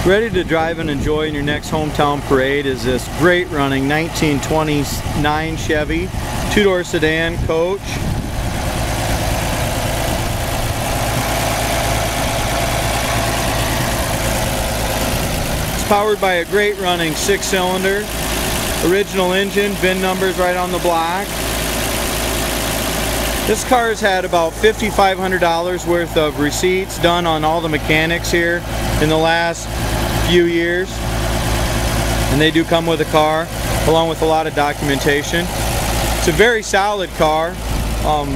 Ready to drive and enjoy in your next hometown parade is this great running 1929 Chevy two-door sedan coach. It's powered by a great running 6-cylinder, original engine, VIN numbers right on the block. This car's had about $5,500 worth of receipts done on all the mechanics here in the last few years, and they do come with a car along with a lot of documentation. It's a very solid car.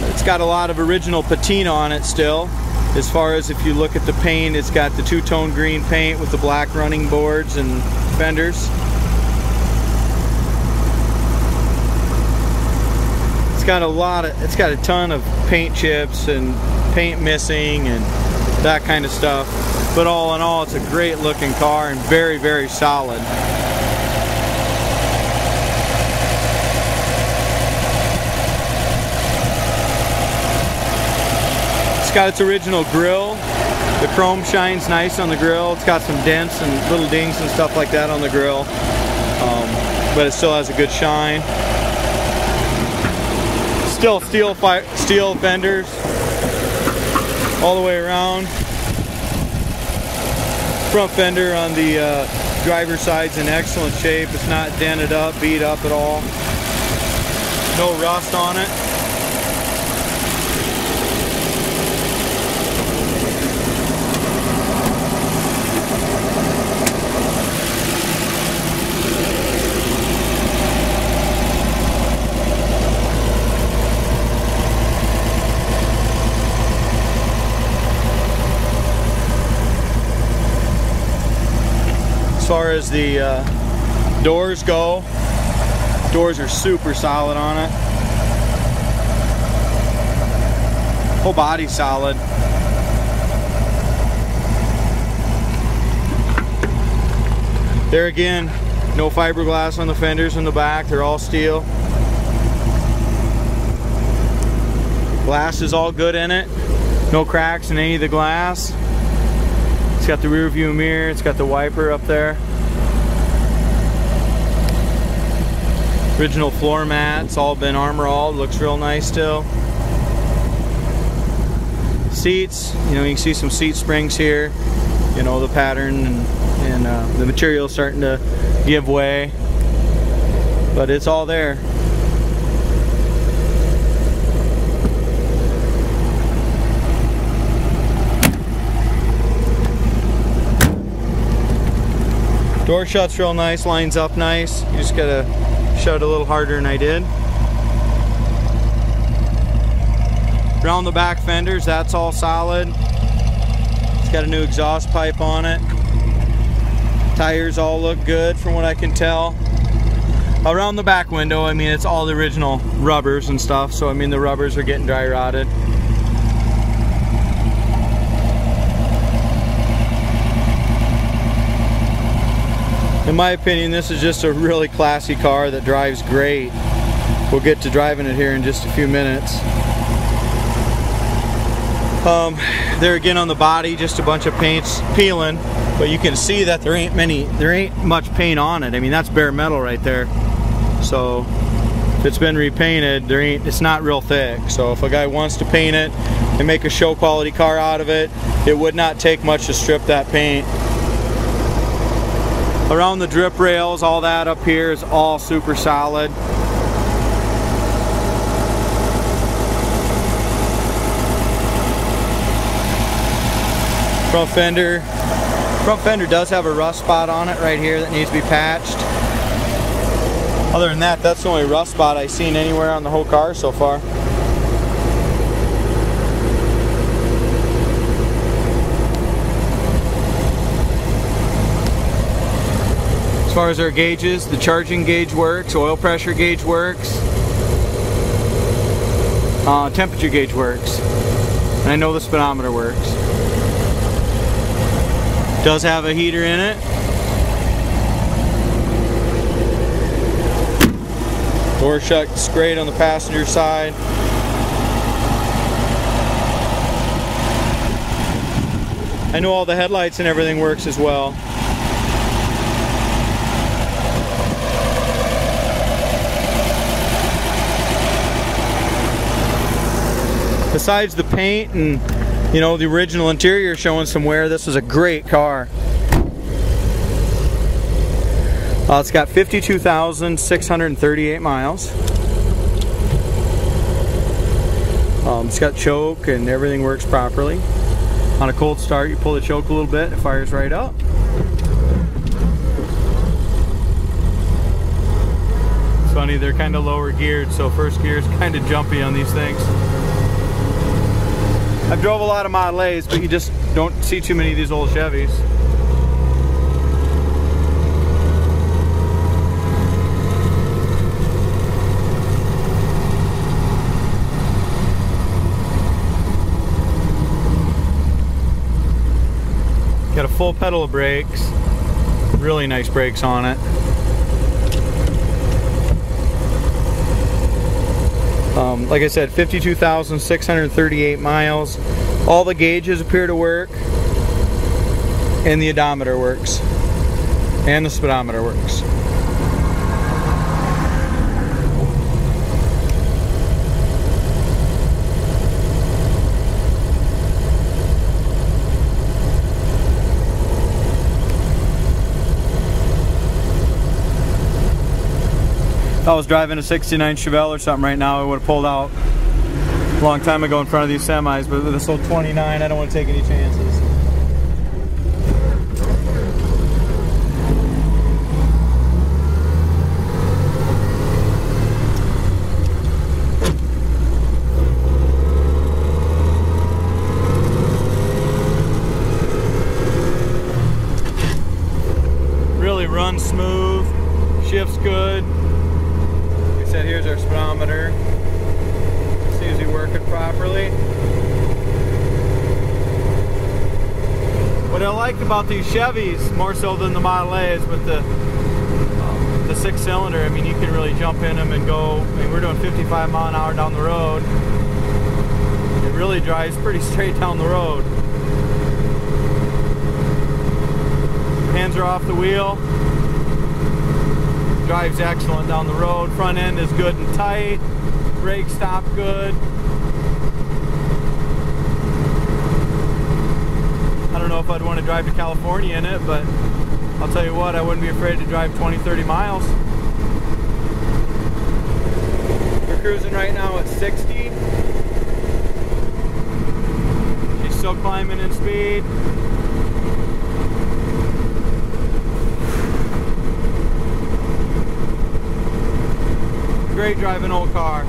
It's got a lot of original patina on it still. As far as if you look at the paint, it's got the two-tone green paint with the black running boards and fenders. It's got a ton of paint chips and paint missing and that kind of stuff. But all in all, it's a great looking car and very, very solid. It's got its original grille. The chrome shines nice on the grille. It's got some dents and little dings and stuff like that on the grille. But it still has a good shine. Still steel fenders all the way around. Front fender on the driver's side's in excellent shape. It's not dented up, beat up at all. No rust on it. As far as the doors go, doors are super solid on it. Whole body's solid. There again, no fiberglass on the fenders in the back, they're all steel. Glass is all good in it, no cracks in any of the glass. It's got the rear view mirror, it's got the wiper up there. Original floor mat, it's all been armor-all, looks real nice still. Seats, you can see some seat springs here. The pattern and the material starting to give way. But it's all there. Door shuts real nice, lines up nice. You just gotta shut it a little harder than I did. Around the back fenders, that's all solid. It's got a new exhaust pipe on it. Tires all look good from what I can tell. Around the back window, it's all the original rubbers and stuff, so the rubbers are getting dry rotted. In my opinion, this is just a really classy car that drives great. We'll get to driving it here in just a few minutes. There again on the body, just a bunch of paints peeling, but you can see that there ain't much paint on it. That's bare metal right there. So if it's been repainted, it's not real thick. So if a guy wants to paint it and make a show quality car out of it, it would not take much to strip that paint. Around the drip rails, all that up here is all super solid. Front fender does have a rust spot on it right here that needs to be patched. Other than that, that's the only rust spot I've seen anywhere on the whole car so far. As far as our gauges, the charging gauge works, oil pressure gauge works, temperature gauge works, and I know the speedometer works. Does have a heater in it. Door shuts great on the passenger side. I know all the headlights and everything works as well. besides the paint and, you know, the original interior showing some wear, this is a great car. It's got 52,638 miles. It's got choke and everything works properly. On a cold start, you pull the choke a little bit, it fires right up. It's funny, they're kind of lower geared, so first gear is kind of jumpy on these things. I've drove a lot of Model A's, but you just don't see too many of these old Chevys. Got a full pedal of brakes, really nice brakes on it. Like I said, 52,638 miles. All the gauges appear to work, and the odometer works, and the speedometer works. If I was driving a 69 Chevelle or something right now, I would have pulled out a long time ago in front of these semis, but with this old 29, I don't want to take any chances. Really runs smooth, shifts good. Here's our speedometer. Seems to be working properly. What I like about these Chevys, more so than the Model A's, with the 6-cylinder, I mean, you can really jump in them and go. I mean, we're doing 55 mile an hour down the road. It really drives pretty straight down the road. Hands are off the wheel. Drives excellent down the road. Front end is good and tight. Brake stop good. I don't know if I'd want to drive to California in it, but I'll tell you what, I wouldn't be afraid to drive 20-30 miles. We're cruising right now at 60. She's still climbing in speed. Great driving old car.